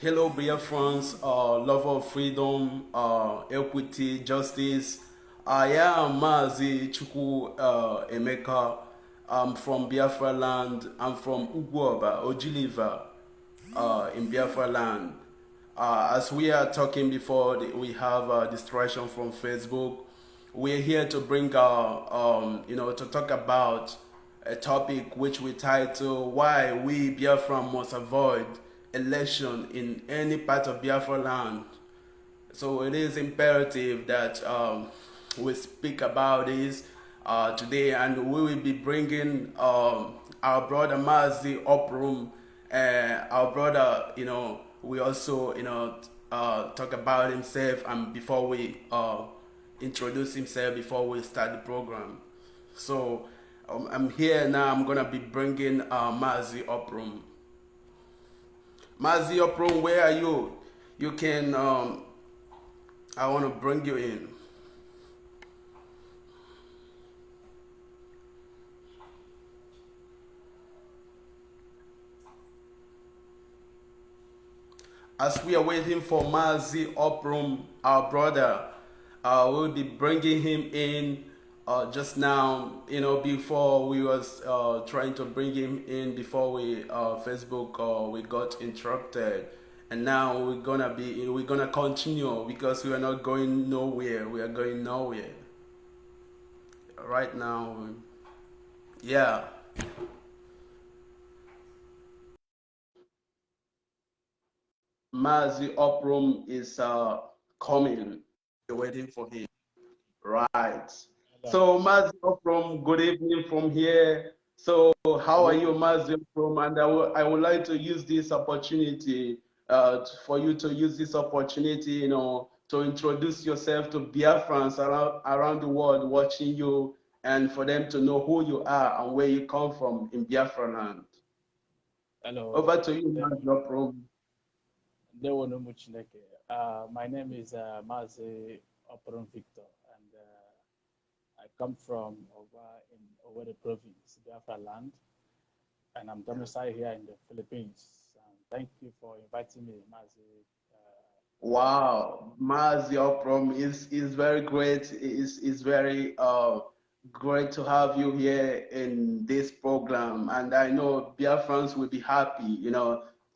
Hello, Biafrans, lover of freedom, equity, justice. I am Mazi Emeka. I'm from Biafra land. I'm from Ugwoba, Ojiliva, in Biafra land. As we are talking before, we have a distraction from Facebook. We're here to bring to talk about a topic which we title "Why We Biafra Must Avoid Election in Any Part of Biafra Land." So it is imperative that we speak about this today, and we will be bringing our brother Mazi Oprum, our brother. We also talk about himself, and before we introduce himself, before we start the program. So I'm here now. I'm gonna be bringing Mazi Oprum. Mazi Oprum, where are you? You can. I want to bring you in. As we are waiting for Mazi Oprum, our brother, we'll be bringing him in just now. Before we was trying to bring him in before we Facebook we got interrupted, and now we're gonna continue because we are not going nowhere. We are going nowhere right now. Yeah. Mazi Oprum is coming. We're waiting for him. Right. Hello. So Mazi Oprum, good evening from here. So how Good are you, evening. Mazi Oprum? And I would like to use this opportunity for you to use this opportunity, to introduce yourself to Biafrans around the world watching you, and for them to know who you are and where you come from in Biafra land. Hello. Over to you, Mazi Oprum. Ndewo n'ụmụ Chineke. My name is Mazi Opron Victor, and I come from in Owerri province, Biafra land, and I'm domiciled here in the Philippines. Thank you for inviting me, Mazi. Wow, Mazi Oprom is very great. Is very great to have you here in this program, and I know Biafrans will be happy,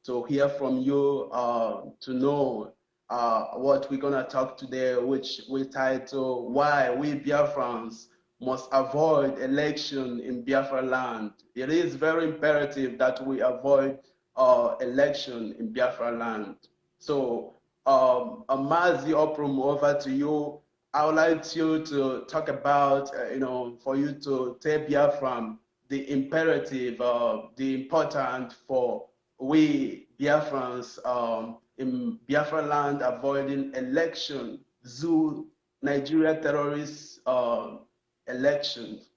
to hear from you, to know what we're gonna talk today, which we title "Why We Biafrans Must Avoid Election in Biafra Land." It is very imperative that we avoid election in Biafra land. So Mazi Oprum, over to you. I would like you to talk about, for you to tell Biafran the imperative, the important for we Biafrans in Biafra land avoiding election, zoo Nigeria terrorist elections.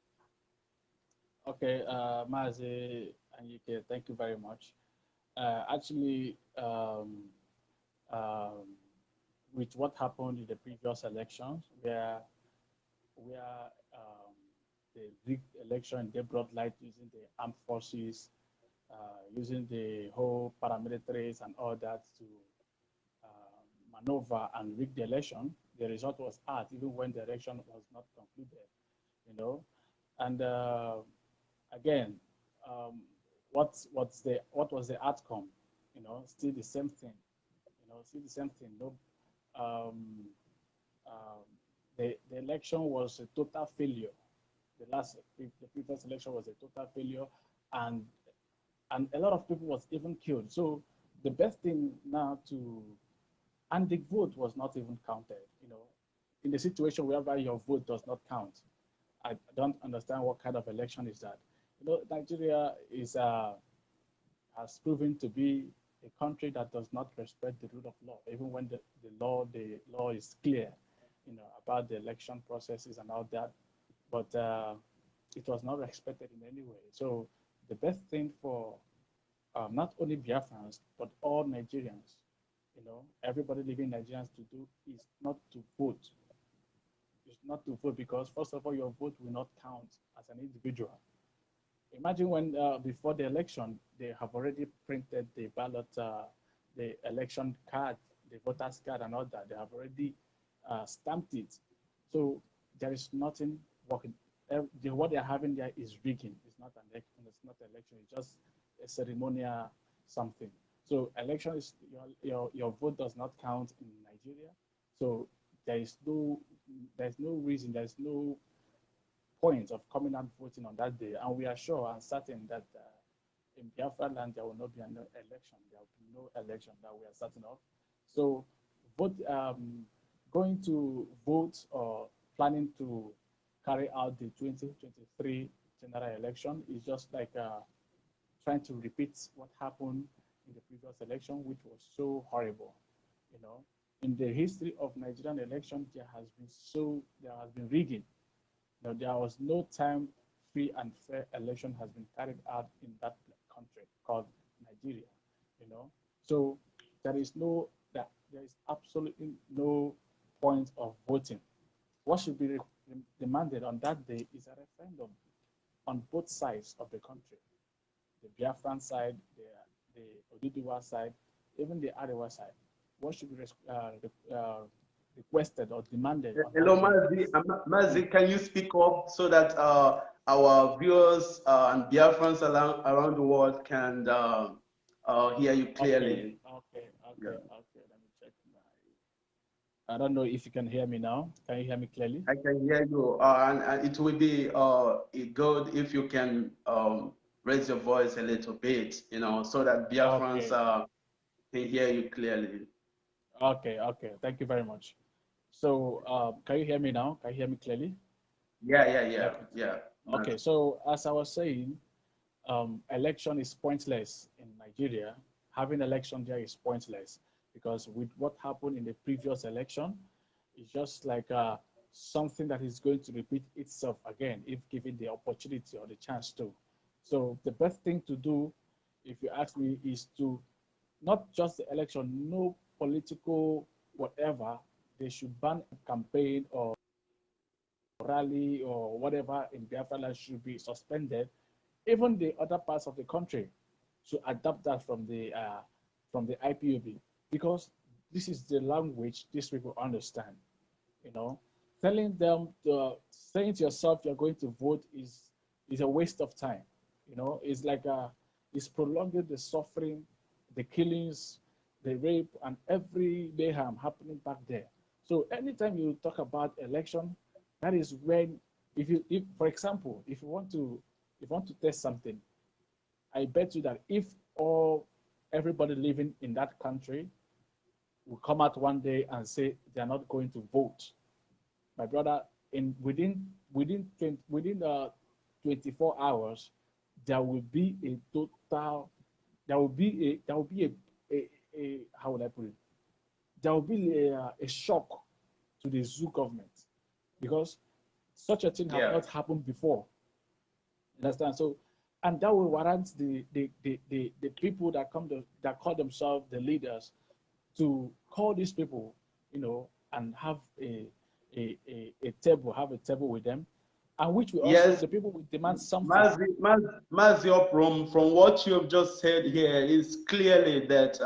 Okay, Mazi Anyika, thank you very much. Actually, um, with what happened in the previous elections, where they rigged election, they brought light using the armed forces, using the whole paramilitaries and all that to maneuver and rig the election. The result was hard, even when the election was not concluded, you know. And again, um, what was the outcome? Still the same thing. Still the same thing. No, um, um, the election was a total failure. The previous election was a total failure, and and a lot of people was even killed. So the best thing now to and the vote was not even counted. In the situation whereby your vote does not count, I don't understand what kind of election is that. Nigeria is has proven to be a country that does not respect the rule of law, even when the law is clear, about the election processes and all that. But it was not respected in any way. So the best thing for not only Biafrans but all Nigerians, everybody living Nigerians to do is not to vote. Is not to vote because first of all, your vote will not count as an individual. Imagine when before the election they have already printed the election card, the voters card and all that. They have already stamped it. So there is nothing working. What they're having there is rigging. It's not an election. It's not an election. It's just a ceremonial something. So election is your vote does not count in Nigeria. So there's no reason, there's no point of coming out voting on that day. And we are sure and certain that in Biafra land there will not be an election. There will be no election that we are certain of. So vote going to vote or planning to carry out the 2023 general election is just like trying to repeat what happened in the previous election, which was so horrible. You know, in the history of Nigerian election, there has been rigging. You know, there was no time free and fair election has been carried out in that country called Nigeria. You know, so there is absolutely no point of voting. What should be demanded on that day is a referendum on both sides of the country, the Biafran side, the Oduduwa side, even the Arewa side. What should be requested or demanded on Hello, that day? Mazi. Mazi, can you speak up so that our viewers and Biafrans around the world can hear you Okay, clearly? Yeah. okay. Let me check my. I don't know if you can hear me now. Can you hear me clearly? I can hear you, and it will be good if you can raise your voice a little bit, so that Biafrans Okay, can hear you clearly. okay. Thank you very much. So, can you hear me now? Can you hear me clearly? Yeah, yeah, yeah, Okay. yeah. Okay. So, as I was saying, election is pointless in Nigeria. Having election there is pointless because with what happened in the previous election, it's just like something that is going to repeat itself again if given the opportunity or the chance to. So the best thing to do, if you ask me, is to not just the election, no political whatever, they should ban campaign or rally or whatever in Biafra land should be suspended. Even the other parts of the country should adapt that from the IPOB because this is the language these people understand. You know, telling them saying to yourself you're going to vote is a waste of time. You know, it's like it's prolonging the suffering, the killings, the rape, and every mayhem happening back there. So anytime you talk about election, that is when if for example if you want to test something, I bet you that if all everybody living in that country will come out one day and say they're not going to vote, my brother, in within 24 hours, there will be a total, there will be a how would I put it? There will be a shock to the zoo government because such a thing have Yeah. not happened before. You understand? So, and that will warrant the people that call themselves the leaders to call these people, you know, and have a table, have a table with them, and which will also Yes, the people will demand something. Mazi, from what you have just said here is clearly that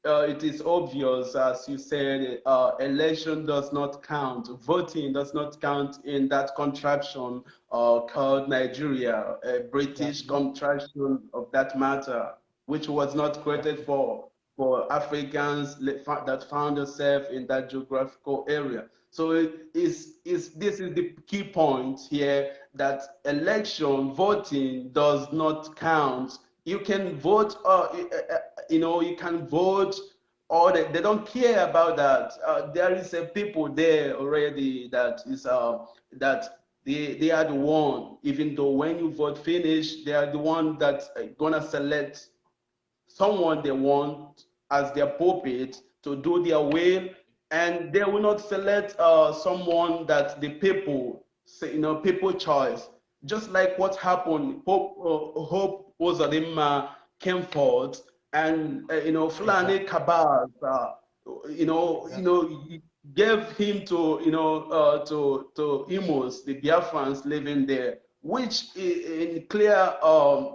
it is obvious, as you said, election does not count, voting does not count in that contraption called Nigeria, a British Exactly. contraption of that matter, which was not created Exactly. for Africans that found themselves in that geographical area. So this is the key point here that election voting does not count. You can vote, you can vote, or they don't care about that. There is a people there already that is that they are the one. Even though when you vote finish, they are the one that gonna select someone they want as their puppet to do their will, and they will not select someone that the people say, people choice. Just like what happened, Hope Ozadima came forth, and Fulani Exactly. Kabaz, Exactly. gave him to to Imos, the Biafrans living there, which in clear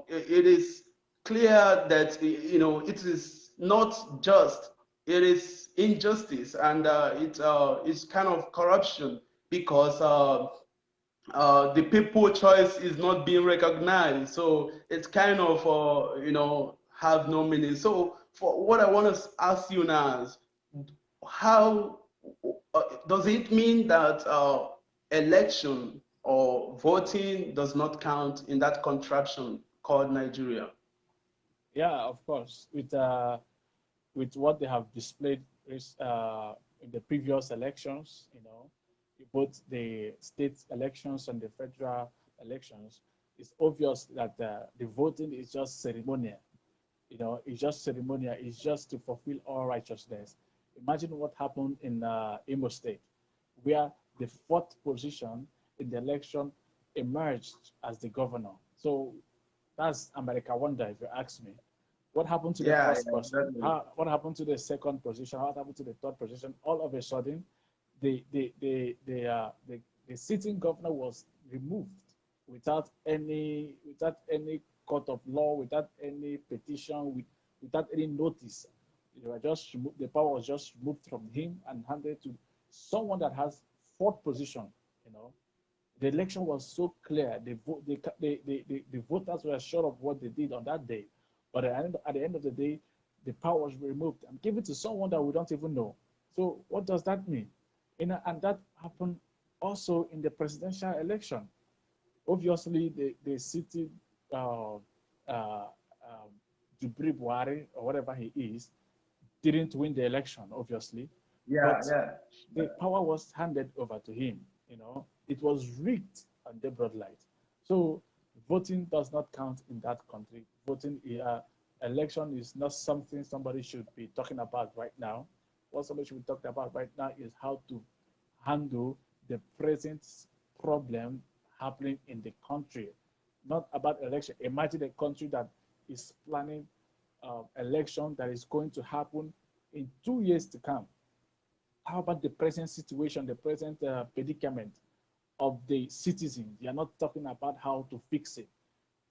it is clear that it is not just, it is injustice, and it's kind of corruption, because the people choice is not being recognized. So it's kind of, have no meaning. So for what I want to ask you now is, how does it mean that election or voting does not count in that contraption called Nigeria? Yeah, of course. With what they have displayed in the previous elections, both the state elections and the federal elections, it's obvious that the voting is just ceremonial. It's just ceremonial. It's just to fulfill all righteousness. Imagine what happened in Imo State, where the fourth position in the election emerged as the governor. So that's America wonder, if you ask me. What happened to the Yeah, first yeah, person? exactly. What happened to the second position? What happened to the third position? All of a sudden, the sitting governor was removed without any court of law, without any petition, without any notice. The power was just removed from him and handed to someone that has fourth position. You know, the election was so clear. The voters were sure of what they did on that day. But at the end of the day, the power was removed and given to someone that we don't even know. So what does that mean? And that happened also in the presidential election. Obviously, the city, uh, uh, Jubri Buhari, or whatever he is, didn't win the election, obviously, Yeah, but yeah. the power was handed over to him. It was rigged on the broad light. So voting does not count in that country. Election is not something somebody should be talking about right now. What somebody should be talking about right now is how to handle the present problem happening in the country, not about election. Imagine a country that is planning election that is going to happen in 2 years to come. How about the present situation, the present predicament of the citizens? You're not talking about how to fix it.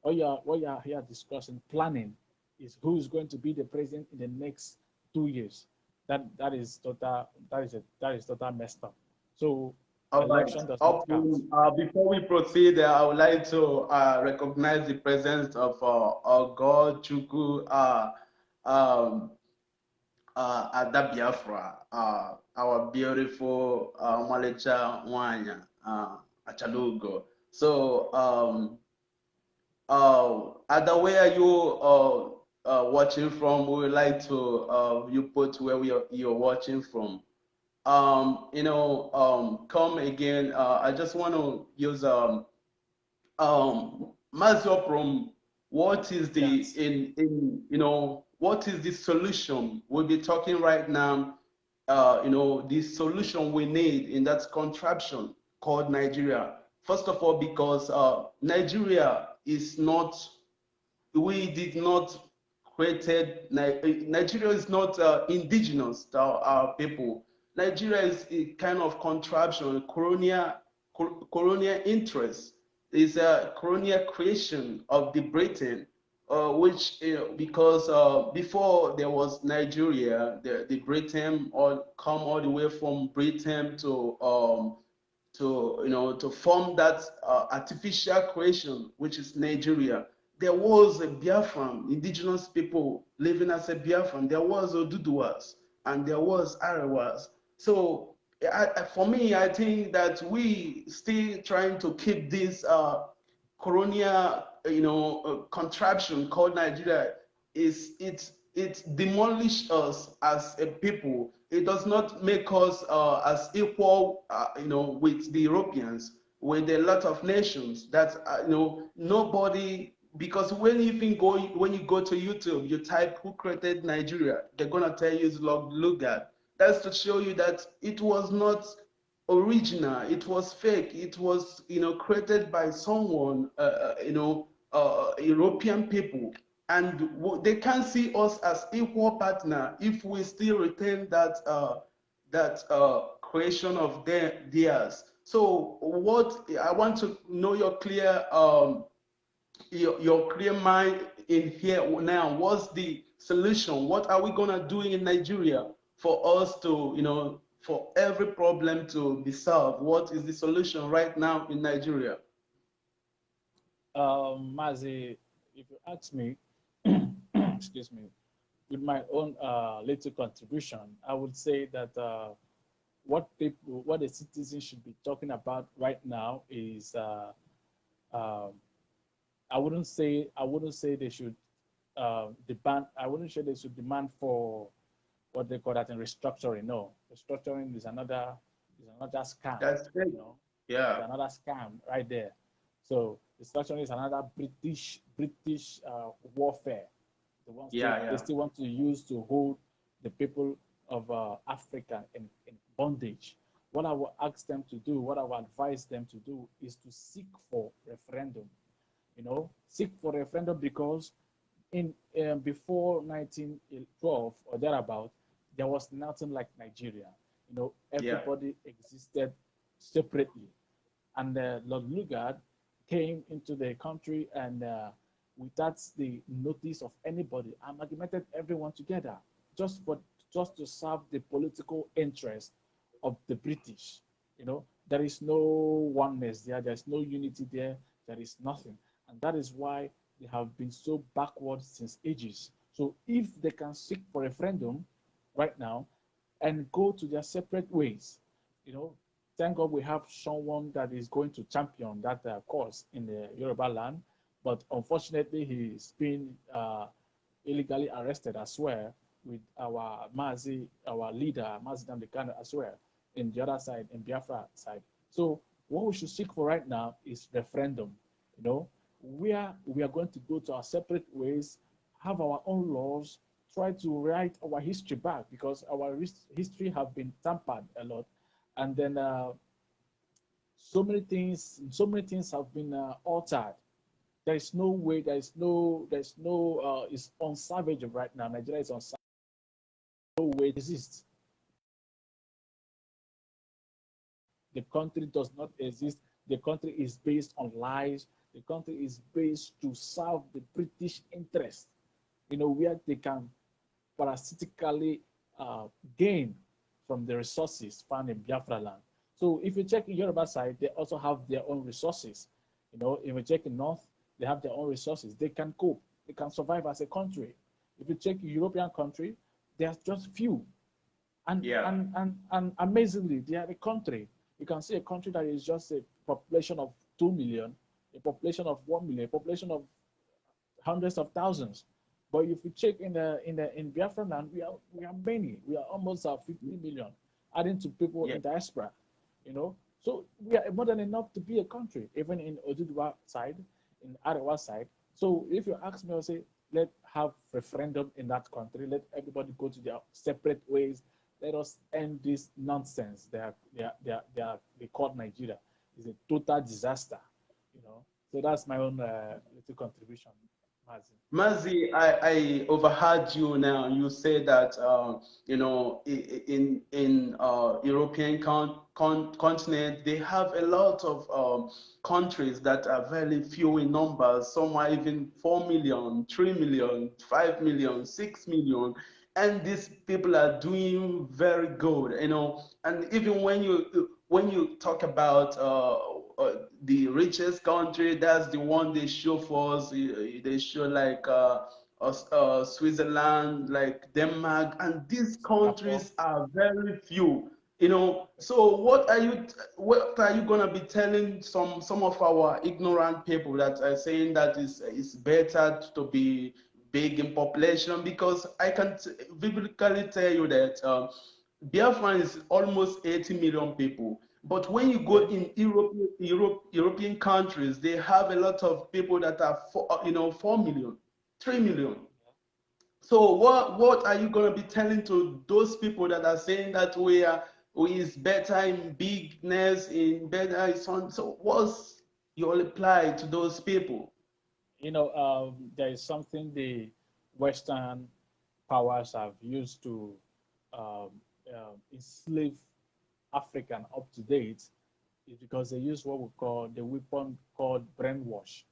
What you're here discussing, planning, is who is going to be the president in the next 2 years. That is total messed up. So All right. election does not count. Before we proceed, I would like to recognize the presence of our God, Chukwu, um, Ada Biafra, our beautiful Malecha Wanya, Achalugo. So, Ada, where are you watching from? We would like to you put where you're watching from. Come again. I just want to use Mazi from what is the Yes. what is the solution we'll be talking right now. The solution we need in that contraption called Nigeria. First of all, because Nigeria is not, we did not created, Nigeria is not indigenous to our people. Nigeria is a kind of contraption, colonial interest. Is a colonial creation of the Britain, which because before there was Nigeria, the Britain all come all the way from Britain to form that artificial creation, which is Nigeria. There was a Biafran, indigenous people living as a Biafran. There was Oduduwas and there was Arewas. So for me, I think that we still trying to keep this colonial, contraption called Nigeria. It demolish us as a people. It does not make us as equal, with the Europeans, with a lot of nations. That nobody. Because when you go to YouTube, you type who created Nigeria, they're gonna tell you it's Lugard. That's to show you that it was not original, it was fake, it was created by someone, European people, and they can't see us as equal partner if we still retain that creation of theirs. So what I want to know, your clear mind in here now, what's the solution? What are we gonna do in Nigeria for us to, for every problem to be solved? What is the solution right now in Nigeria? Mazi, if you ask me, excuse me, with my own little contribution, I would say that what the citizens should be talking about right now is, um, I wouldn't say they should demand. I wouldn't say they should demand for what they call that in restructuring. No, restructuring is another scam. That's great. You know, it's Yeah. another scam right there. So restructuring is another British warfare. They Yeah. still want to use to hold the people of Africa in bondage. What I will ask them to do, what I will advise them to do, is to seek for referendum. Seek for referendum because in before 1912 or thereabout, there was nothing like Nigeria. Yeah. Everybody existed separately, and Lord Lugard came into the country and without the notice of anybody, amalgamated everyone together just for just to serve the political interest of the British. There is no oneness there. There is no unity there. There is nothing, and that is why they have been so backward since ages. So if they can seek for referendum right now and go to their separate ways, you know, thank God we have someone that is going to champion that cause in the Yoruba land. But unfortunately, he's been illegally arrested as well with our leader, Mazi Anyika as well, in the other side, in Biafra side. So what we should seek for right now is referendum. Where we are going to go to our separate ways, have our own laws, try to write our history back because our history have been tampered a lot, and then so many things have been altered. There is no way. It's unsavage right now. Nigeria is unsavage. No way it exists. The country does not exist. The country is based on lies. The country is based to serve the British interest. Where they can parasitically gain from the resources found in Biafra land. So if you check in Yoruba side, they also have their own resources. If you check in North, they have their own resources. They can cope. They can survive as a country. If you check European country, there's just few. And, Yeah. and, and, and amazingly, they are a country. You can see a country that is just a population of 2 million, a population of 1 million, a population of hundreds of thousands. But if you check in Biafra land, we are many. We are almost 50 million, adding to people Yeah. in diaspora. So we are more than enough to be a country, even in Oduduwa side, in Arewa side. So if you ask me, I'll say let have referendum in that country. Let everybody go to their separate ways. Let us end this nonsense. They call Nigeria. It's a total disaster. So that's my own little contribution, Mazi. Mazi, I overheard you now. You say that in European continent they have a lot of countries that are very few in numbers. Some are even 4 million, 3 million, 5 million, 6 million, and these people are doing very good. And even when you talk about the richest country, that's the one they show for us. They show like Switzerland, like Denmark, and these Singapore. countries are very few. So what are you gonna be telling some of our ignorant people that are saying that it's better to be big in population? Because I can biblically tell you that Biafra is almost 80 million people. But when you go Okay. in European countries, they have a lot of people that are 4 million, 3 million. So what are you going to be telling to those people that are saying that we is better in bigness, in better in son? So what's your reply to those people? There is something the Western powers have used to um, enslave African up to date is because they use what we call the weapon called brainwash.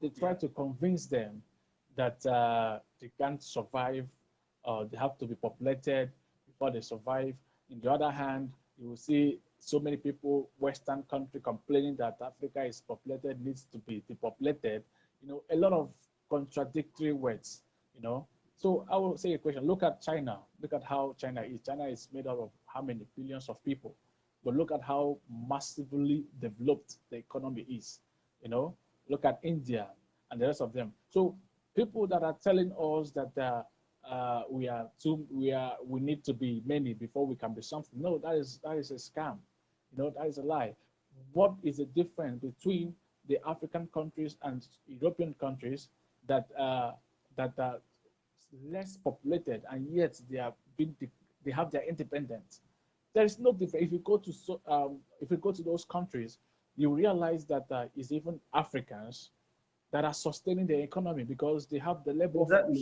They try Yeah. to convince them that they can't survive, they have to be populated before they survive. On the other hand, you will see so many people, Western country, complaining that Africa is populated, needs to be depopulated. A lot of contradictory words. So I will say a question. Look at China. Look at how China is. China is made up of how many billions of people? But look at how massively developed the economy is. Look at India and the rest of them. So people that are telling us that we need to be many before we can be something. No, that is a scam. That is a lie. What is the difference between the African countries and European countries that are less populated and yet they have their independence? There is no difference. If you go to those countries, you realize that it's even Africans that are sustaining the economy because they have the labor force.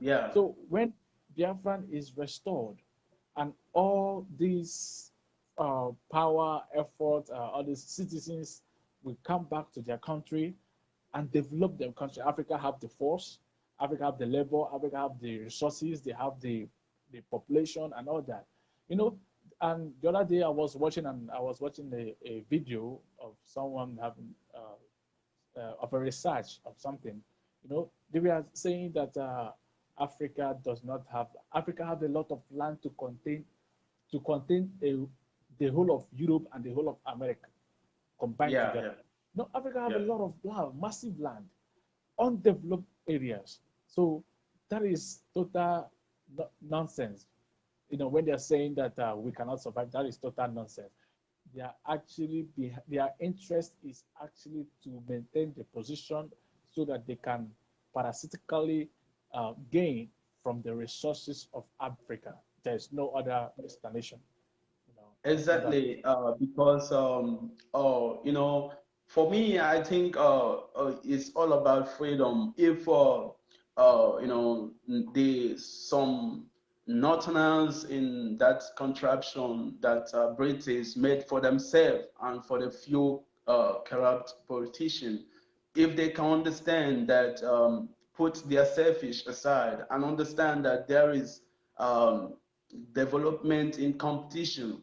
Yeah. So when Biafran is restored and all these power, effort, all these citizens will come back to their country and develop their country. Africa have the force, Africa have the labor, Africa have the resources, they have the population and all that. And the other day I was watching a video of someone having of a research of something. They were saying that Africa have a lot of land to contain the whole of Europe and the whole of America combined together. Africa have a lot of land, massive land, undeveloped areas. So that is total nonsense. When they're saying that we cannot survive, that is total nonsense. Their interest is actually to maintain the position so that they can parasitically gain from the resources of Africa. There's no other explanation. Exactly, because for me, I think it's all about freedom. If the some northerners in that contraption that British made for themselves and for the few corrupt politicians, if they can understand that, put their selfish aside and understand that there is um, development in competition.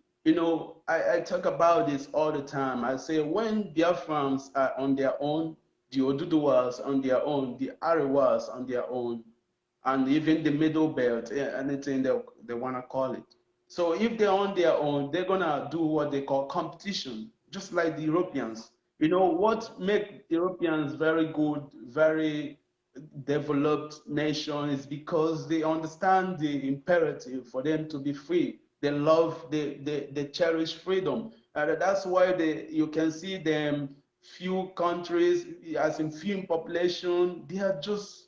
I talk about this all the time. I say when Biafrans are on their own, the Oduduwas on their own, the Arewas on their own, and even the middle belt, anything they want to call it. So if they're on their own, they're going to do what they call competition, just like the Europeans. What make Europeans very good, very developed nation is because they understand the imperative for them to be free. They love, they cherish freedom. And that's why you can see them, few countries, as in few population, they are just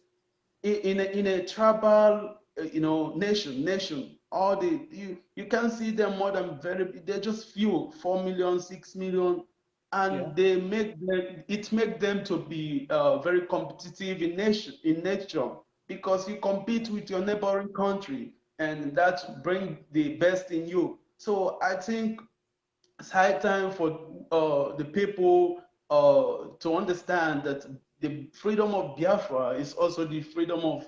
in a tribal nation. All you can see them more than they're just few, 4 million, 6 million, and it make them to be very competitive in nature, because you compete with your neighboring country and that bring the best in you. So I think it's high time for the people to understand that the freedom of Biafra is also the freedom of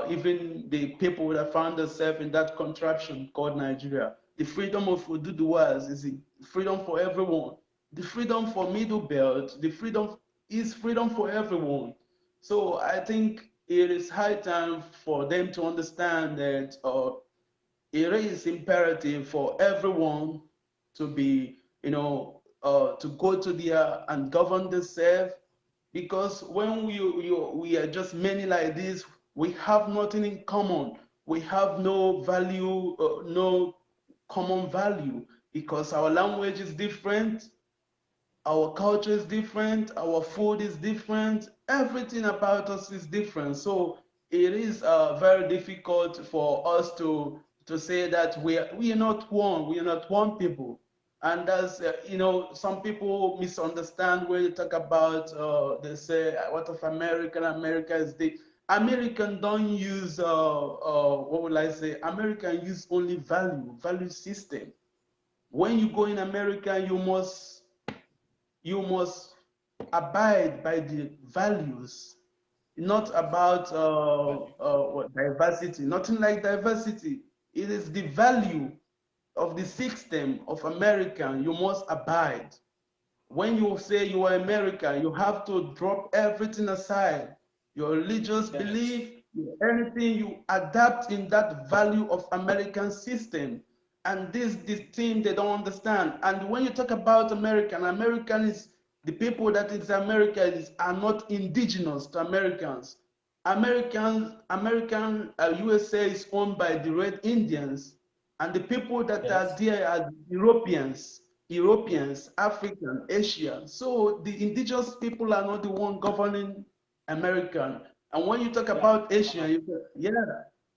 even the people that found themselves in that contraption called Nigeria. The freedom of Oduduwas is freedom for everyone. The freedom for Middle Belt, the freedom is freedom for everyone. So I think it is high time for them to understand that it is imperative for everyone to be, to go to there and govern themselves, because when we are just many like this, we have nothing in common. We have no value, no common value, because our language is different, our culture is different, our food is different, everything about us is different. So it is very difficult for us to say that we are not one, we are not one people. And that's, some people misunderstand when you talk about, they say, what of American? America is the American don't use, what will I say? American use only value system. When you go in America, you must abide by the values, not about value. what, diversity. Nothing like diversity. It is the value of the system of American you must abide. When you say you are American, you have to drop everything aside. Your religious Yes. belief, anything you adapt in that value of American system. And this thing they don't understand. And when you talk about American, American is the people that is Americans are not indigenous to Americans. American USA is owned by the Red Indians, and the people that are Yes. there are Europeans, African, Asian. So the indigenous people are not the one governing American. And when you talk Yeah. about Asian,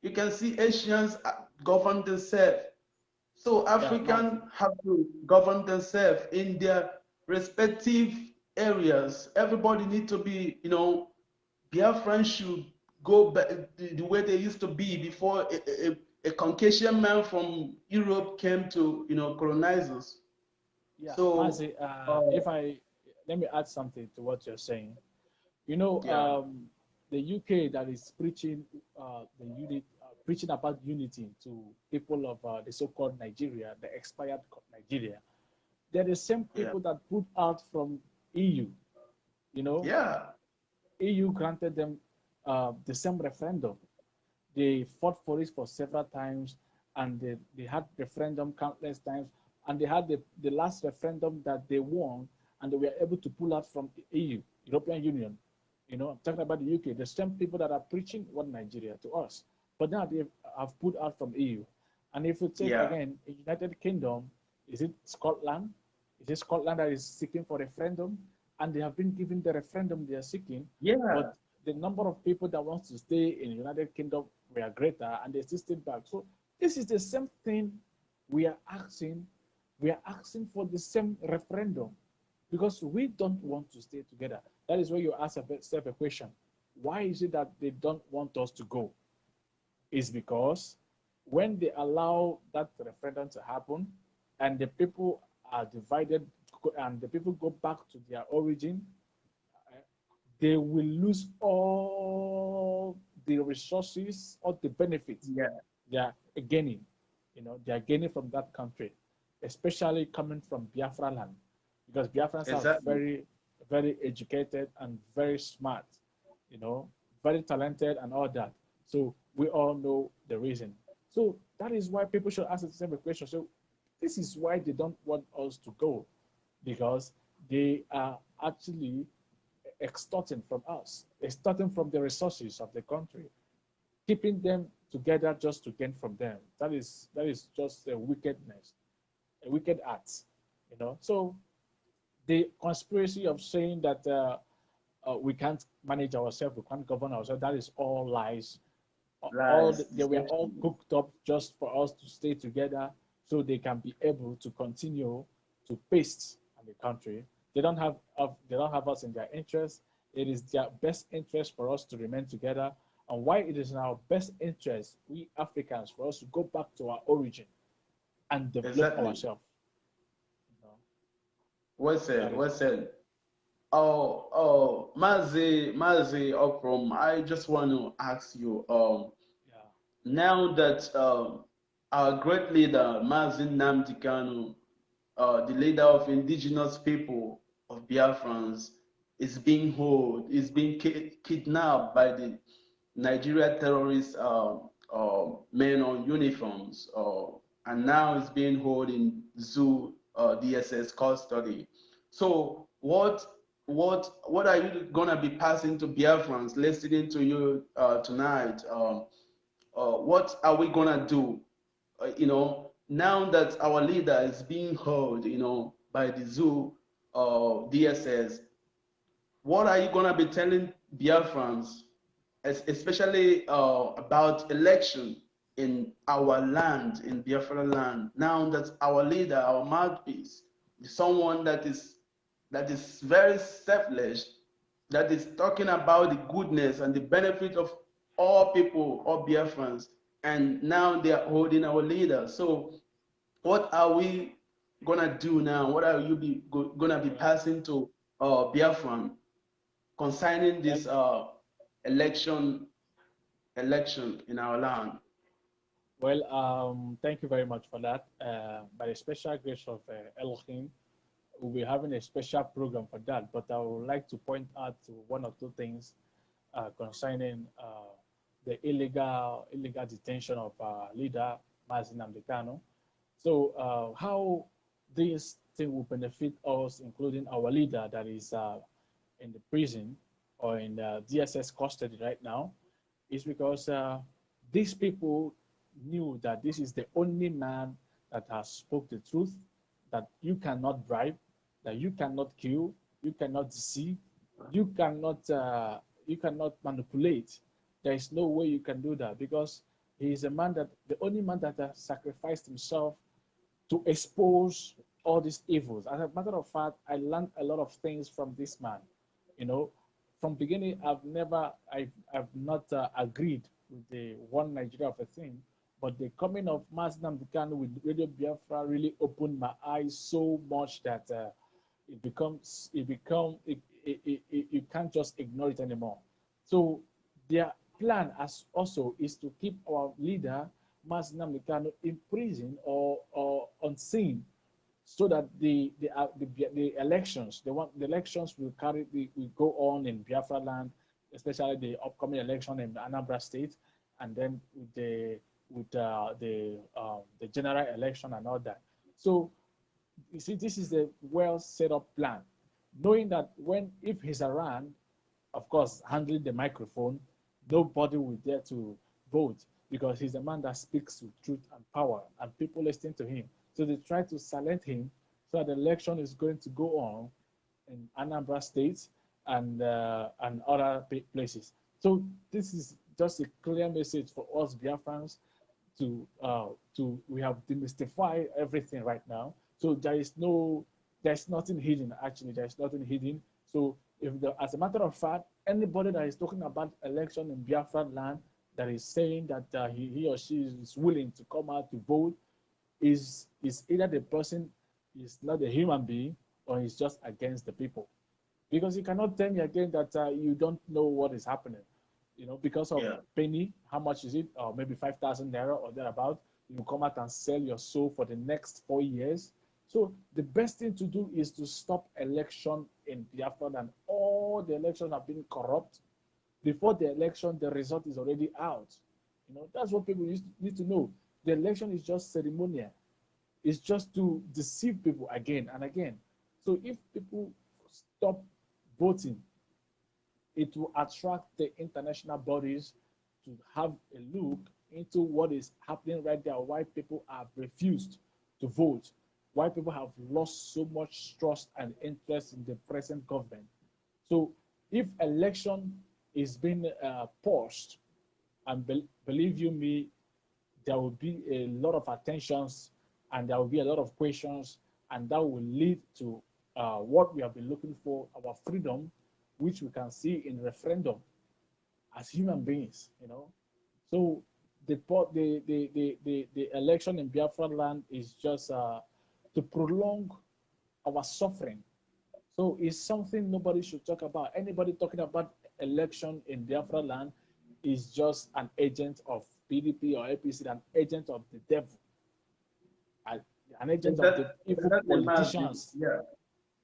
you can see Asians govern themselves. So Yeah, Mazi. African have to govern themselves in their respective areas. Everybody need to be, Biafran should go back the way they used to be before a Caucasian man from Europe came to, colonize us. Yeah, So, Mazi. uh, If I Let me add something to what you're saying. You know, yeah, the UK that is preaching preaching about unity to people of the so-called Nigeria, the expired Nigeria. They're the same yeah, people that put out from EU. You know, yeah, EU granted them the same referendum. They fought for it for several times, and they had referendum countless times, and they had the last referendum that they won, and they were able to pull out from the EU, European Union. You know, I'm talking about the UK, the same people that are preaching what Nigeria to us, but now they have pulled out from EU. And if you take yeah, again, United Kingdom, is it Scotland? Is it Scotland that is seeking for referendum? And they have been given the referendum they are seeking, yeah, but the number of people that wants to stay in the United Kingdom were greater, and they still stayed back. So this is the same thing we are asking. We are asking for the same referendum because we don't want to stay together. That is where you ask yourself a question: why is it that they don't want us to go? Is because when they allow that referendum to happen and the people are divided and the people go back to their origin, they will lose all the resources or the benefits yeah, they are gaining. You know, they are gaining from that country, especially coming from Biafra land, because Biafrans are exactly, very, very educated and very smart, you know, very talented and all that. So we all know the reason. So that is why people should ask the same question. So this is why they don't want us to go, because they are actually extorting from us, extorting from the resources of the country, keeping them together just to gain from them. That is just a wickedness, a wicked act, you know. So the conspiracy of saying that we can't manage ourselves, we can't govern ourselves, that is all lies. lies, They were all deception. cooked up just for us to stay together so they can be able to continue to paste on the country. They don't have us in their interest. It is their best interest for us to remain together. And why it is in our best interest, we Africans, for us to go back to our origin and develop Exactly. ourselves. You know, Well that said, is well all. said. Mazi Okrom, I just want to ask you, Yeah. now that our great leader, Mazi Nnamdi Kanu, the leader of indigenous people of Biafrans, is being held, is being kidnapped by the Nigeria terrorist men on uniforms, and now is being held in zoo DSS custody. So what are you gonna be passing to Biafrans listening to you tonight? What are we gonna do? Now that our leader is being held, by the zoo DSS, what are you gonna be telling Biafrans, especially about election in our land, in Biafra land? Now that our leader, our mouthpiece, is someone that is very selfless, that is talking about the goodness and the benefit of all people, all Biafrans, and now they are holding our leader. So what are we gonna do now? What are you gonna be Well, passing to Biafran concerning well, this? election election in our land. Well, thank you very much for that. By the special grace of Elohim, we'll be having a special program for that. But I would like to point out to one or two things concerning the illegal detention of leader Mazi Anyika. So how this thing will benefit us, including our leader that is in the prison or in the DSS custody right now, is because these people knew that this is the only man that has spoke the truth, that you cannot bribe, that you cannot kill, you cannot deceive, you cannot manipulate. There is no way you can do that because he is a man that the only man that has sacrificed himself to expose all these evils. As a matter of fact, I learned a lot of things from this man. You know, from beginning, I've not agreed with the one Nigeria of a thing, but the coming of Mazi Anyika with Radio Biafra really opened my eyes so much that you can't just ignore it anymore. So their plan as also is to keep our leader Mazi Anyika in prison or unseen, so that the elections, the elections will go on in Biafra land, especially the upcoming election in Anambra State, and then with the general election and all that. So you see, this is a well set up plan, knowing that if he's around, of course, handling the microphone, nobody will dare to vote because he's a man that speaks with truth and power, and people listen to him. So they try to silence him so that the election is going to go on in Anambra State and other places. So this is just a clear message for us Biafrans to we have demystified everything right now. So there's nothing hidden. Actually, there's nothing hidden. So as a matter of fact, anybody that is talking about election in Biafra land that is saying that he or she is willing to come out to vote is either the person is not a human being or is just against the people. Because you cannot tell me again that you don't know what is happening. You know, because of penny, how much is it? Or maybe 5,000 naira or thereabout. You come out and sell your soul for the next 4 years. So the best thing to do is to stop election in Biafra, and all the elections have been corrupt. Before the election, the result is already out. You know, that's what people need to know. The election is just ceremonial. It's just to deceive people again and again. So if people stop voting, it will attract the international bodies to have a look into what is happening right there, why people have refused to vote, why people have lost so much trust and interest in the present government. So if election is being paused, and believe you me, there will be a lot of attentions and there will be a lot of questions, and that will lead to what we have been looking for, our freedom, which we can see in referendum as human beings, you know. So the election in Biafra land is just to prolong our suffering. So it's something nobody should talk about. Anybody talking about election in Biafra land is just an agent of PDP or APC, an agent of the devil, an agent of the evil politicians.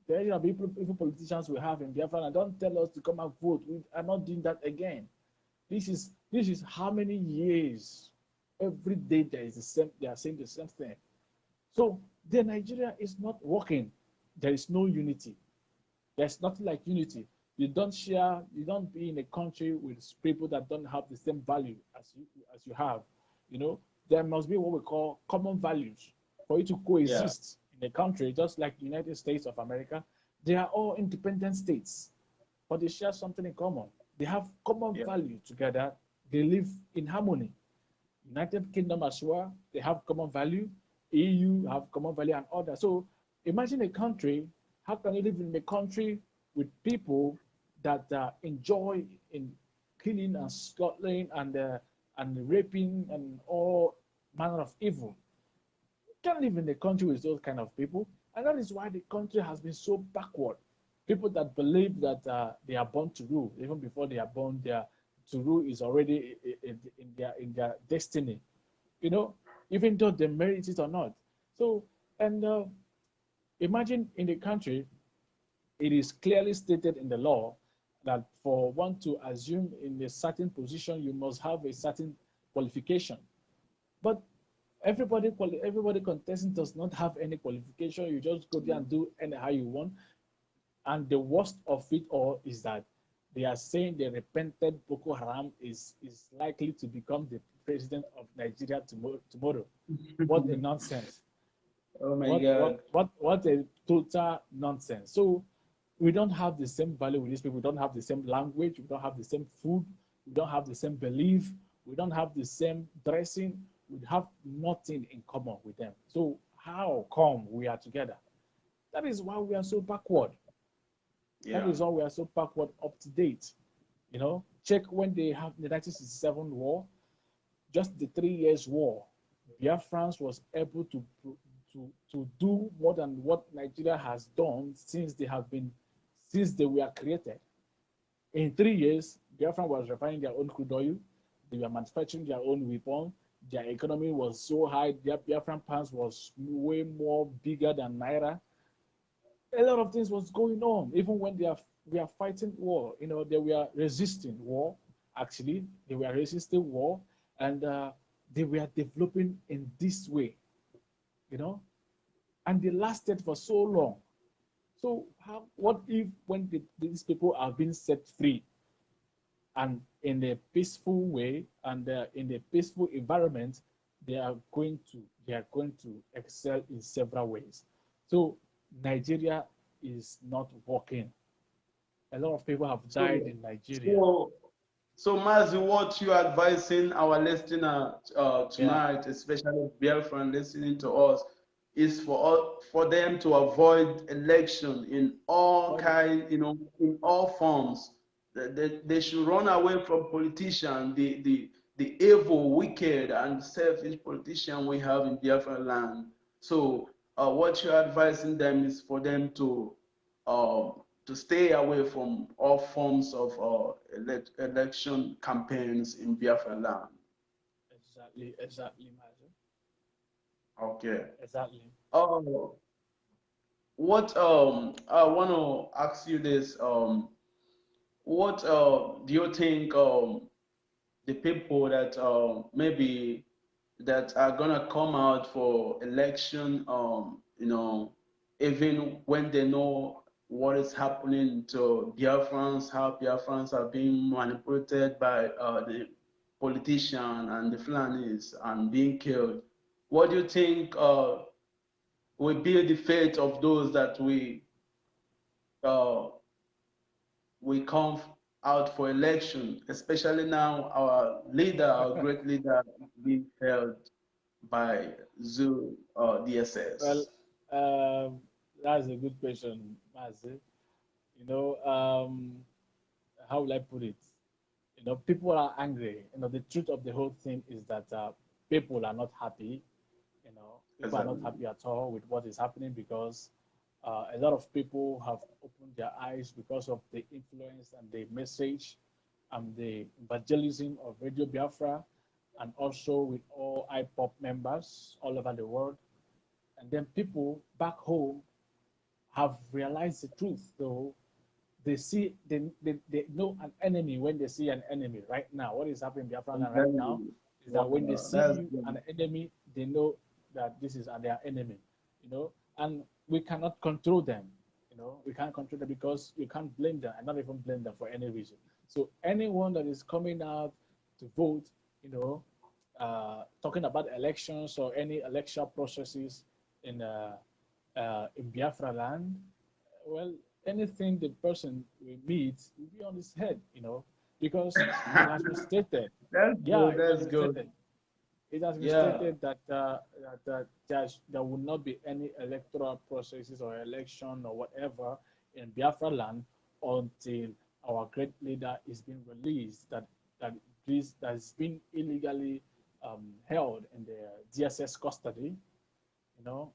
There are evil politicians we have in Biafra, and don't tell us to come and vote. We are not doing that again. This is how many years? Every day there is the same. They are saying the same thing. So the Nigeria is not working. There is no unity. There's nothing like unity. You don't share. You don't be in a country with people that don't have the same value as you have. You know, there must be what we call common values for you to coexist in a country, just like the United States of America. They are all independent states, but they share something in common. They have common value together. They live in harmony. United Kingdom as well, they have common value. EU have common value and others. So imagine a country. How can you live in a country with people that enjoy in killing and slaughtering and raping and all manner of evil? You can't live in a country with those kind of people, and that is why the country has been so backward. People that believe that they are born to rule, even before they are born, to rule is already in their destiny, you know, even though they merit it or not. So, and imagine in the country, it is clearly stated in the law that for one to assume in a certain position, you must have a certain qualification. But everybody contesting does not have any qualification. You just go there and do anyhow you want. And the worst of it all is that they are saying the repented Boko Haram is likely to become the president of Nigeria tomorrow. What a nonsense. Oh my God. What a total nonsense. So we don't have the same value with these people. We don't have the same language. We don't have the same food. We don't have the same belief. We don't have the same dressing. We have nothing in common with them. So how come we are together? That is why we are so backward. That Yeah. is why we are so backward, up to date. You know, check when they have the 1967 war, just the 3 years war. Biafrans was able to do more than what Nigeria has done since they were created. In 3 years, Biafra was refining their own crude oil, they were manufacturing their own weapon, their economy was so high, their Biafran pounds was way more bigger than Naira. A lot of things was going on, even when we are fighting war. You know, they were resisting war, actually. They were resisting war, and they were developing in this way, you know, and they lasted for so long. So what if when these people are being set free and in a peaceful way and in a peaceful environment, they are going to excel in several ways. So Nigeria is not working. A lot of people have died So, in Nigeria. so, so, Mazi, what you advising our listener Yeah. tonight, especially Biafran listening to us, is for them to avoid election in all Avoid it. kind, in all forms. They should run away from politicians, the evil, wicked, and selfish politician we have in Biafra land. So, what you're advising them is for them to stay away from all forms of election campaigns in Biafra land. Exactly, Mazi. Okay. Exactly. Oh, what I want to ask you this. What do you think the people that maybe that are gonna come out for election, even when they know what is happening to Biafrans, how Biafrans are being manipulated by the politician and the Fulanis and being killed. What do you think will be the fate of those that uh, we come out for election, especially now our leader, our great leader, being held by Zoo Well, DSS. that's a good question, Mazi. You know, how will I put it? You know, people are angry. You know, the truth of the whole thing is that people are not happy. You know, people are not Exactly. happy at all with what is happening because a lot of people have opened their eyes because of the influence and the message and the evangelism of Radio Biafra and also with all IPOP members all over the world. And then people back home have realized the truth, though they know an enemy when they see an enemy right now. What is happening in Biafra I'm land right telling now you. is that when they Wow, see that's you good. an enemy, they know that this is their enemy, you know, and we cannot control them. You know, we can't control them because you can't blame them and not even blame them for any reason. So anyone that is coming out to vote, you know, talking about elections or any election processes in Biafra land, well, anything the person will meet will be on his head, you know, because it has been stated. That's Yeah, good. it has That's been good. stated. It has been Yeah. stated that there will not be any electoral processes or election or whatever in Biafra land until our great leader is being released. That has been illegally held in the DSS custody, you know.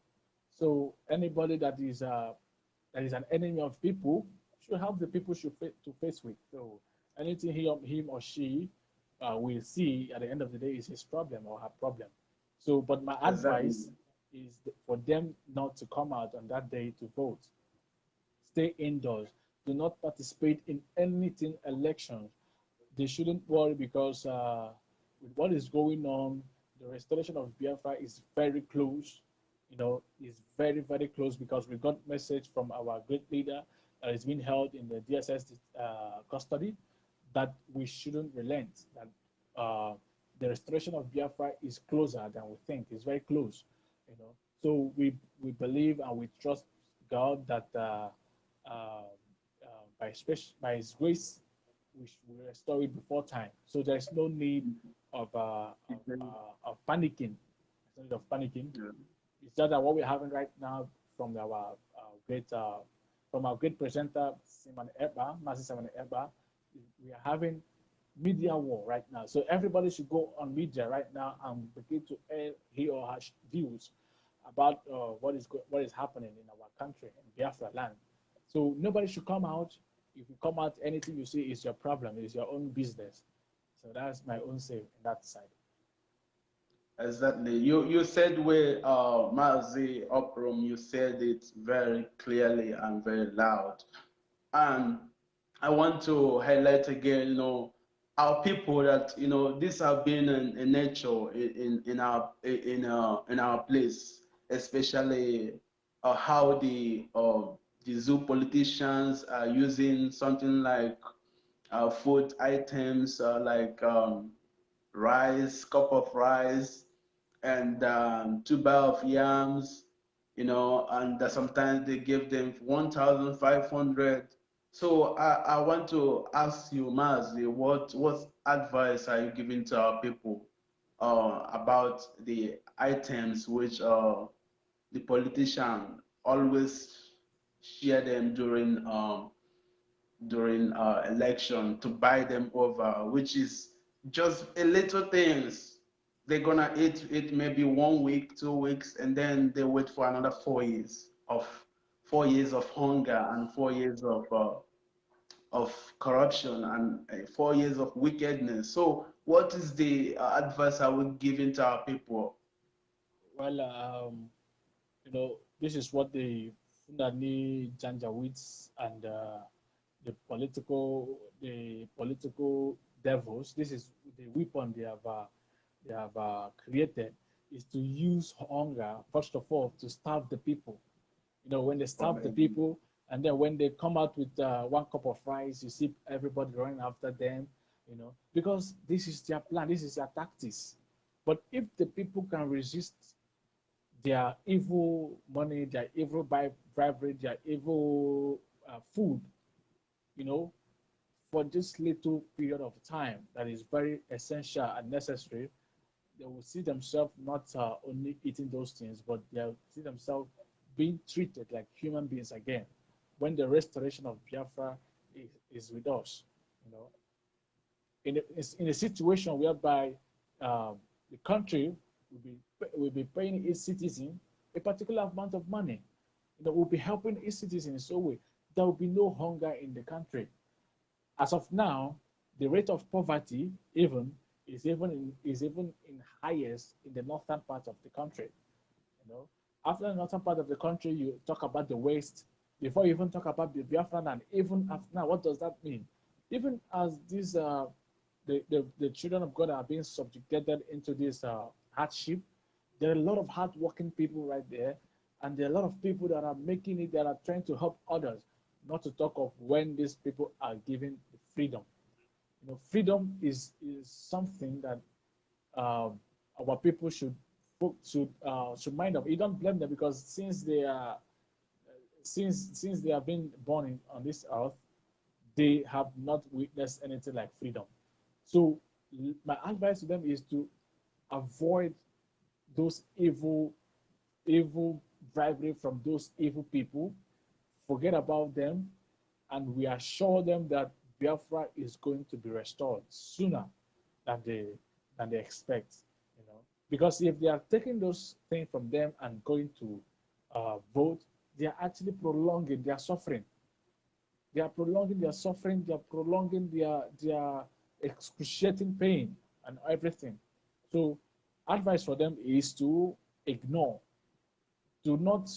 So anybody that is an enemy of people should have the people to face with. So Anything him or she will see at the end of the day is his problem or her problem. So, but my Exactly. advice is for them not to come out on that day to vote. Stay indoors. Do not participate in anything elections. They shouldn't worry because with what is going on, the restoration of Biafra is very close. Is very, very close because we got message from our great leader that is being held in the DSS custody that we shouldn't relent, that the restoration of Biafra is closer than we think. It's very close, you know. So we believe and we trust God that by His grace, we will restore it before time. So there's no need of panicking. There's no need of panicking. Yeah. It's just that what we're having right now from great from our great presenter Simon Eba, Mazi Eba, we are having media war right now. So everybody should go on media right now and begin to air he or her views about what is happening in our country in Biafra land. So nobody should come out. If you come out, anything you see is your problem. It's your own business. So that's my own say in that side. Exactly. You said where Mazi Oprom, you said it very clearly and very loud. And I want to highlight again, our people that this have been a nature in our place, especially how the zoo politicians are using something like food items like rice, cup of rice, and tuber of yams, and sometimes they give them 1,500. So I want to ask you, Mazi, what advice are you giving to our people about the items which the politician always share them during election to buy them over, which is just a little things. They're gonna eat it maybe 1 week, 2 weeks, and then they wait for another 4 years of 4 years of hunger and 4 years of corruption and 4 years of wickedness. So, what is the advice I would give to our people? Well, this is what the Fulani Janjaweeds and the political devils. This is the weapon they have created is to use hunger first of all to starve the people. When they starve the people, and then when they come out with one cup of rice, you see everybody running after them. Because this is their plan, this is their tactics. But if the people can resist their evil money, their evil bribery, their evil food, you know, for this little period of time that is very essential and necessary, they will see themselves not only eating those things, but they'll see themselves being treated like human beings again when the restoration of Biafra is with us. You know, in a situation whereby the country will be paying its citizen a particular amount of money, will be helping its citizens in so way there will be no hunger in the country. As of now, the rate of poverty is even in highest in the northern part of the country. You know, after the northern part of the country, you talk about the west. Before you even talk about the Biafran, and even after now, what does that mean? Even as these the children of God are being subjugated into this hardship, there are a lot of hardworking people right there, and there are a lot of people that are making it, that are trying to help others. Not to talk of when these people are given freedom. Freedom is something that our people should mind of. You don't blame them because since they have been born on this earth, they have not witnessed anything like freedom. So my advice to them is to avoid those evil bribery from those evil people. Forget about them, and we assure them that Biafra is going to be restored sooner than they expect. Because if they are taking those things from them and going to vote, they are actually prolonging their suffering. They are prolonging their suffering. They are prolonging their excruciating pain and everything. So, advice for them is to ignore. Do not.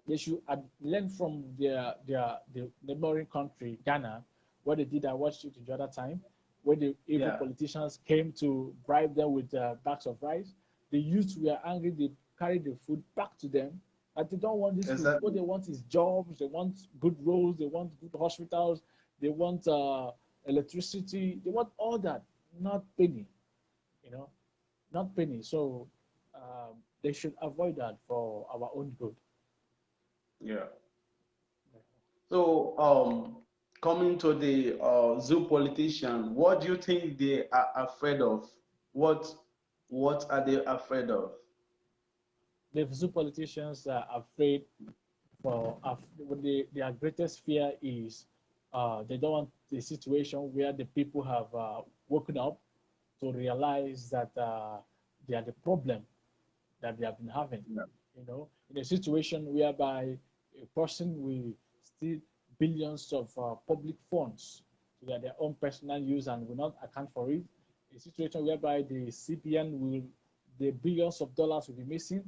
They should learn from their neighboring country, Ghana, what they did. I watched it the other time, where the evil Yeah. politicians came to bribe them with bags of rice. The youths were angry. They carried the food back to them. And they don't want this food. What Exactly. they want is jobs. They want good roads. They want good hospitals. They want electricity. They want all that, not penny. You know, not penny. So they should avoid that for our own good. Yeah. So, coming to the zoo politician, what do you think they are afraid of? What what are they afraid of? The zoo politicians are afraid for their greatest fear is they don't want the situation where the people have woken up to realize that they are the problem that they have been having. Yeah. You know, in a situation whereby a person will steal billions of public funds to their own personal use and will not account for it, a situation whereby the CBN will, the billions of dollars will be missing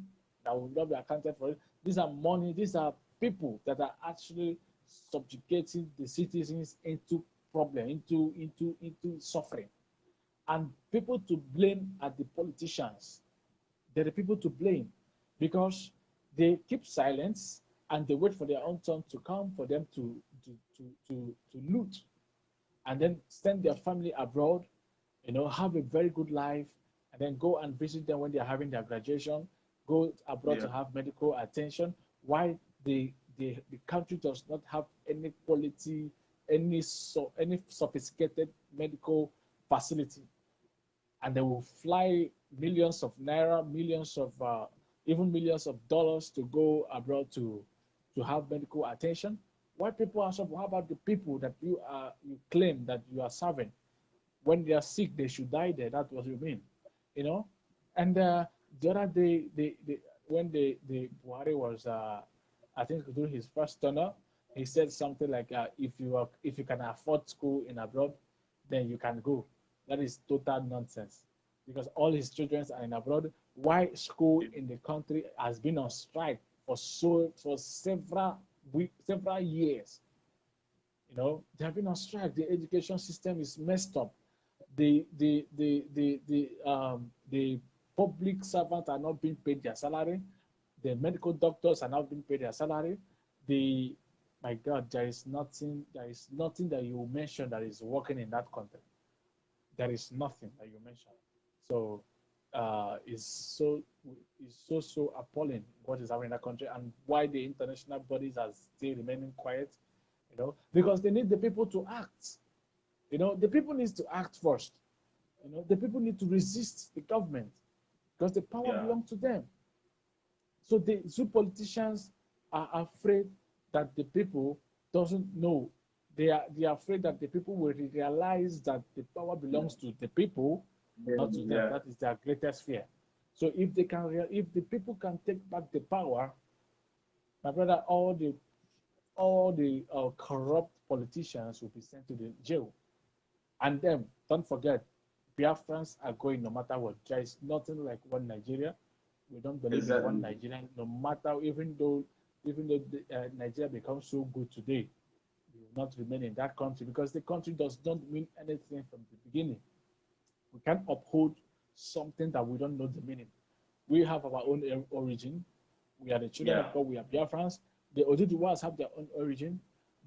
that will not be accounted for it. These are money, these are people that are actually subjugating the citizens into problem, into suffering. And people to blame are the politicians. They're the people to blame because they keep silence and they wait for their own turn to come for them to loot and then send their family abroad, have a very good life, and then go and visit them when they're having their graduation, go abroad Yeah. to have medical attention. Why the country does not have any quality, any sophisticated medical facility, and they will fly millions of naira, millions of even millions of dollars to go abroad to have medical attention. Why people are suffering? How about the people that you claim that you are serving? When they are sick, they should die there. That's what you mean, you know. And the other day, when the Buhari was, I think, doing his first tenure, he said something like, if you can afford school in abroad, then you can go. That is total nonsense, because all his children are in abroad. Why school in the country has been on strike for several weeks, several years? They have been on strike. The education system is messed up. The public servants are not being paid their salary. The medical doctors are not being paid their salary. The My God, there is nothing that you mention that is working in that country. There is nothing that you mention. So it's so appalling what is happening in that country and why the international bodies are still remaining quiet. Because they need the people to act. The people need to act first. The people need to resist the government because the power Yeah. belongs to them. So the zoo politicians are afraid that the people doesn't know. They are afraid that the people will realize that the power belongs to the people, not to them. Yeah. That is their greatest fear. So if the people can take back the power, my brother, all the corrupt politicians will be sent to the jail. And then don't forget, Biafrans are going no matter what. There is nothing like one Nigeria. We don't believe in one Exactly. Nigeria, no matter even though Nigeria becomes so good today, we will not remain in that country because the country does not mean anything from the beginning. We can't uphold something that we don't know the meaning. We have our own origin. We are the children Yeah. of God. We are Biafrans. The Oduduwas have their own origin.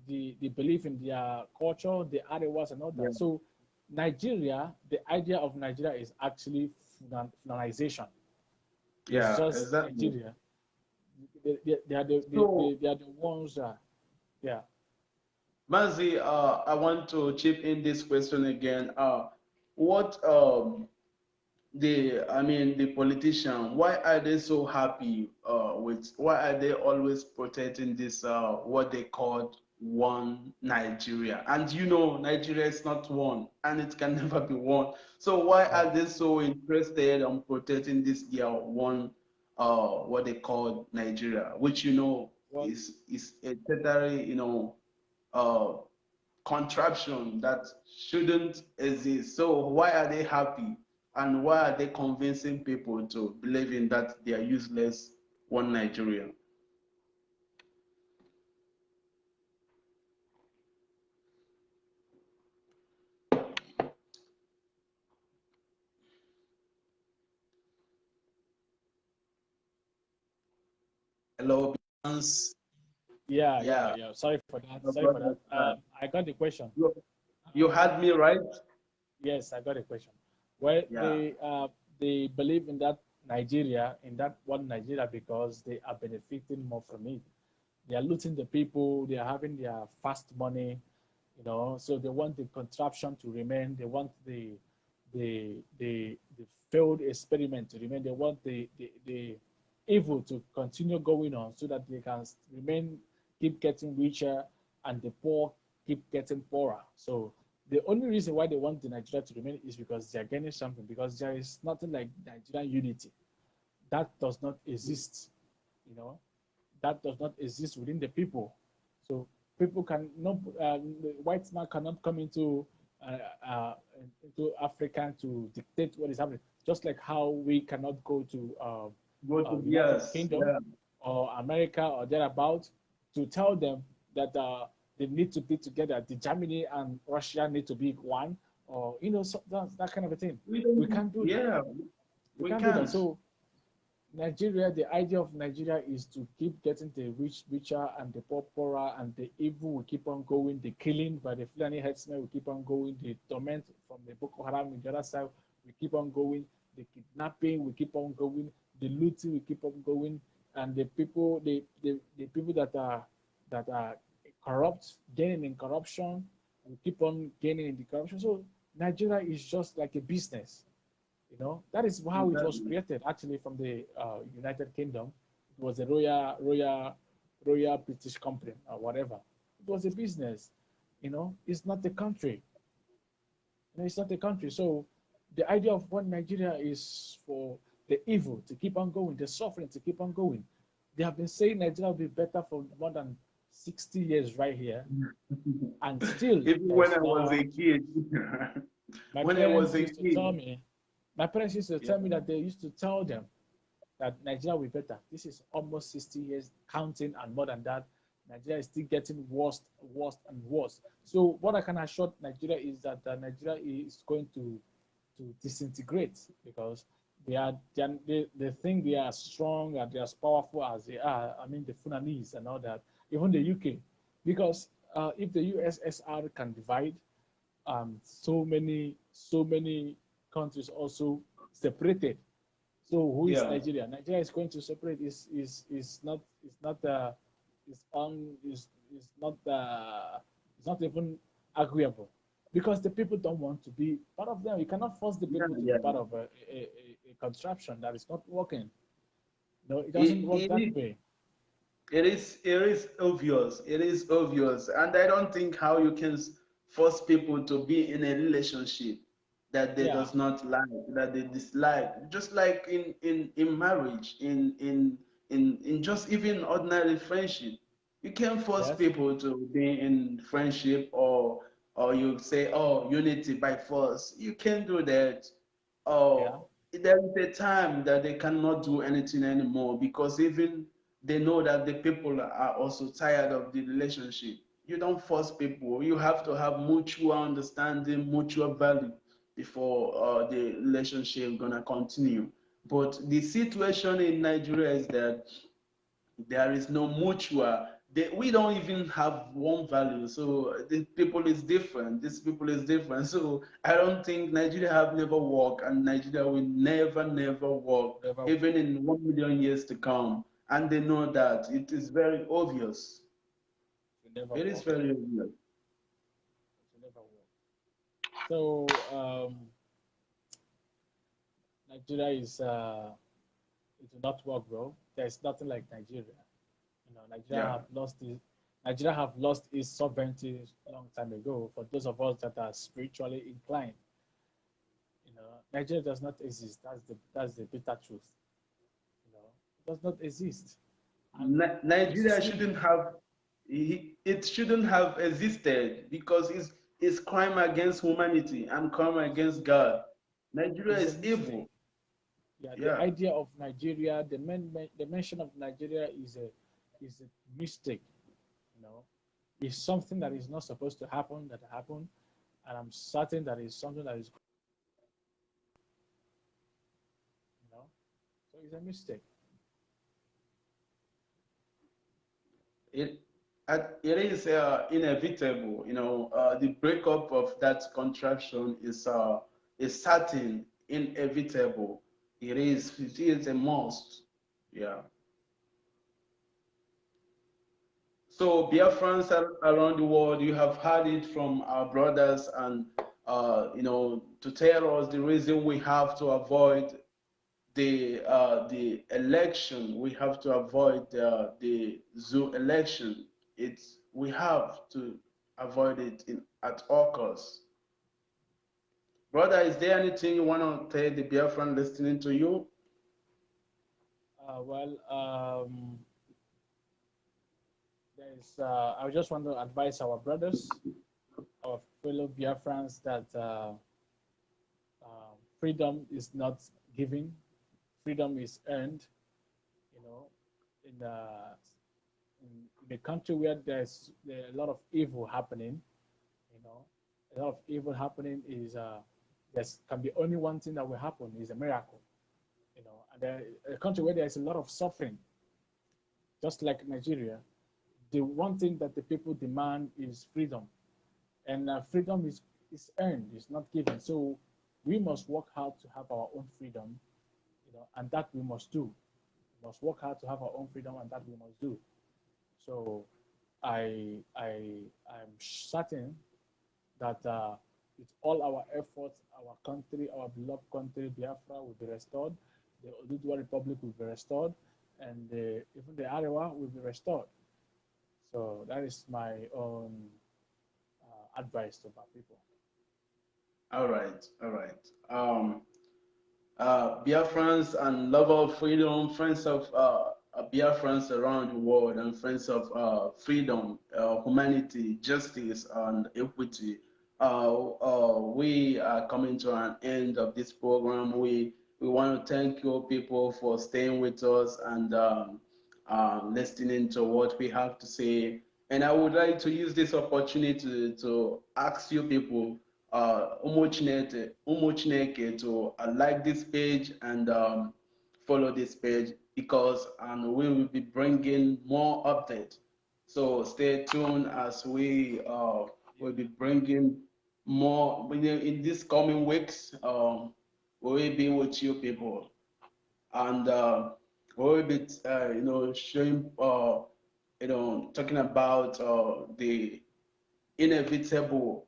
They believe in their culture, the Arewas and all Yeah. that. So Nigeria, the idea of Nigeria is actually Fulanization. It's Yeah. just Exactly. Nigeria. They are So, they are the ones yeah. Mazi, I want to chip in this question again. What the politician, why are they so happy why are they always protecting this what they called one Nigeria? And Nigeria is not one and it can never be one. So why Right. are they so interested on protecting this their one what they call Nigeria, which Well, is a totally uh, contraption that shouldn't exist. So why are they happy? And why are they convincing people to believe in that they are useless one Nigeria? Hello, Beyonce. Yeah, Sorry for that. no Sorry for problem. that. I got the question. You, you Um, had me right? yes, I got a question. Well, Yeah. they believe in that Nigeria, in that one Nigeria, because they are benefiting more from it. They are looting the people. They are having their fast money, So they want the contraption to remain. They want the failed experiment to remain. They want the evil to continue going on so that they can remain, keep getting richer, and the poor keep getting poorer. So the only reason why they want the Nigeria to remain is because they are getting something. Because there is nothing like Nigerian unity. That does not exist. You know, that does not exist within the people. So people can no the white man cannot come uh, uh, into Africa to dictate what is happening. Just like how we cannot go to Go to United yes. Kingdom Yeah. or America or thereabout to tell them that they need to be together. The Germany and Russia need to be one, or so that kind of a thing. We We don't. can't do that. Yeah, We we can't do that. can't. So Nigeria, the idea of Nigeria is to keep getting the rich richer and the poor poorer, and the evil will keep on going. The killing by the Fulani herdsmen will keep on going. The torment from the Boko Haram in the other side will keep on going. The kidnapping will keep on going. The looting will keep on going. And the people that are corrupt, gaining in corruption, will keep on gaining in the corruption. So Nigeria is just like a business. That is how it was Exactly. created, actually, from the United Kingdom. It was a royal British company or whatever. It was a business. It's not a country. It's not a country. So the idea of one Nigeria is for the evil to keep on going, the suffering to keep on going. They have been saying Nigeria will be better for more than 60 years right here, and still Even there when is I was a no. kid, My when I was parents a used to kid, tell me, my parents used to yeah, tell me that they used to tell them that Nigeria will be better. This is almost 60 years counting, and more than that, Nigeria is still getting worse, worse, and worse. So what I can assure Nigeria is that Nigeria is going to disintegrate, because they think they are strong and they are as powerful as they are. I mean, the Fulanese and all that, even the UK, because if the USSR can divide, so many countries also separated. So who is yeah. Nigeria? Nigeria is going to separate. Is not even arguable, because the people don't want to be part of them. You cannot force the Yeah, people to be yeah. part of a construction that is not working. No, it doesn't It, work it that is way. it is obvious. It is obvious, and I don't think how you can force people to be in a relationship that they Yeah. does not like, that they dislike. Just like in marriage, in just even ordinary friendship, you can't force Yes. people to be in friendship, or you say, oh, unity by force. You can't do that. Yeah. Oh, there is a time that they cannot do anything anymore, because even they know that the people are also tired of the relationship. You don't force people. You have to have mutual understanding, mutual value before the relationship gonna continue. But the situation in Nigeria is that there is no mutual. We don't even have one value. So the people is different. This people is different. So I don't think Nigeria have never worked, and Nigeria will never, never work, Never work. even in 1 million years to come. And they know that. It is very obvious. It will never It is work. very obvious. It will never work. So Nigeria it will not work, bro. There's nothing like Nigeria. Nigeria Yeah. have lost its sovereignty long time ago. For those of us that are spiritually inclined, Nigeria does not exist. That's the bitter truth. It does not exist, and it's a Nigeria shame. shouldn't have. it shouldn't have existed because it's crime against humanity and crime against God. Nigeria It's a is mistake. evil. Yeah, the Yeah. idea of Nigeria, the mention of Nigeria is a mistake. You know, it's something that is not supposed to happen that happened, and I'm certain that it's something that is, you know, so it's a mistake. It it is inevitable. The breakup of that contraction is certain, inevitable. It is a must. Yeah. So Biafrans around the world, you have heard it from our brothers, and to tell us the reason we have to avoid the election, we have to avoid the zoo election. We have to avoid it at all costs. Brother, is there anything you want to tell the Biafran listening to you? Well, I just want to advise our brothers, our fellow Biafrans, that freedom is not given, freedom is earned. You know, in, uh, in a country where there are a lot of evil happening, you know, a lot of evil happening is there can be only one thing that will happen is a miracle. You know, and a country where there is a lot of suffering, just like Nigeria, the one thing that the people demand is freedom, and freedom is earned, it's not given. So we must work hard to have our own freedom, you know, and that we must do. We must work hard to have our own freedom, and that we must do. So I'm certain that with all our efforts, our country, our beloved country, Biafra, will be restored. The Oduduwa Republic will be restored, and even the Arewa will be restored. So that is my own advice to our people. All right, all right. Biafrans and lover of freedom, friends of Biafrans around the world, and friends of freedom, humanity, justice, and equity. We are coming to an end of this program. We want to thank you people for staying with us and listening to what we have to say. And I would like to use this opportunity to ask you people, ụmụ Chineke to like this page and follow this page, because we will be bringing more updates. So stay tuned as we will be bringing more in these coming weeks. We will be with you people, and we will be showing talking about the inevitable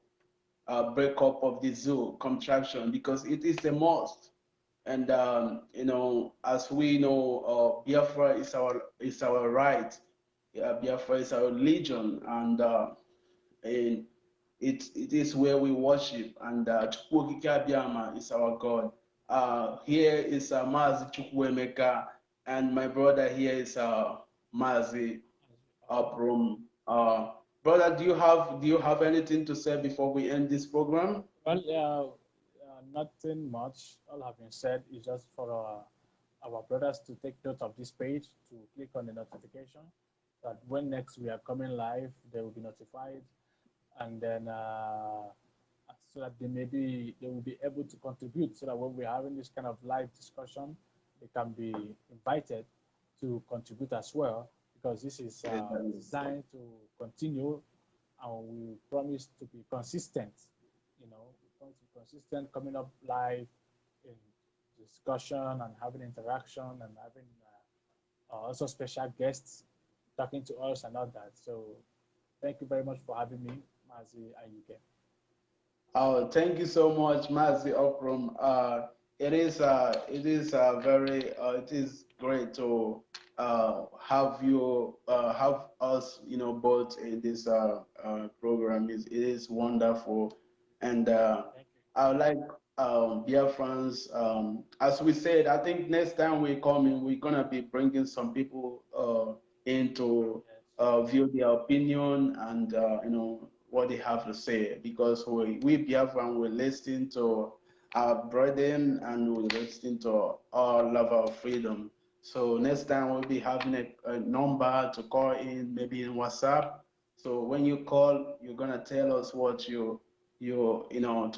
breakup of the zoo contraction, because it is a must. And as we know, Biafra is our right. Yeah, Biafra is our religion, and it is where we worship. And Chukwu Okike Abiama is our God. Here is Mazi Chukwuemeka, and my brother here is Mazi Abrum. Brother, do you have anything to say before we end this program? Well, nothing much. All have been said. Is just for our brothers to take note of this page, to click on the notification, that when next we are coming live, they will be notified, and then so that they will be able to contribute. So that when we're having this kind of live discussion, they can be invited to contribute as well, because this is designed to continue, and we promise to be consistent. You know, we're going to be consistent, coming up live in discussion and having interaction and having also special guests talking to us and all that. So thank you very much for having me, Mazi Anyika. Oh, thank you so much, Mazi Okrum. It is great to have us, both in this program. It is wonderful, and Thank you. I would like Biafrans. As we said, I think next time we come in, we're gonna be bringing some people into Yes. view their opinion and what they have to say, because we Biafran will listen to our brethren and we listen to our love of freedom. So next time we'll be having a number to call in, maybe in WhatsApp. So when you call, you're gonna tell us what to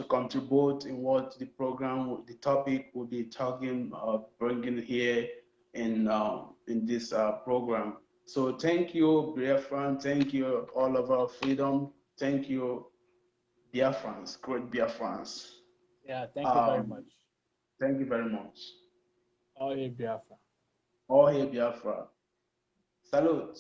contribute in what the program, the topic will be talking, bringing here in this program. So thank you, Biafran. Thank you, all of our freedom. Thank you, Biafrans, great Biafrans. Yeah, thank you very Um, much. thank you very much. Oh, Biafra. All hail Biafra. Salute.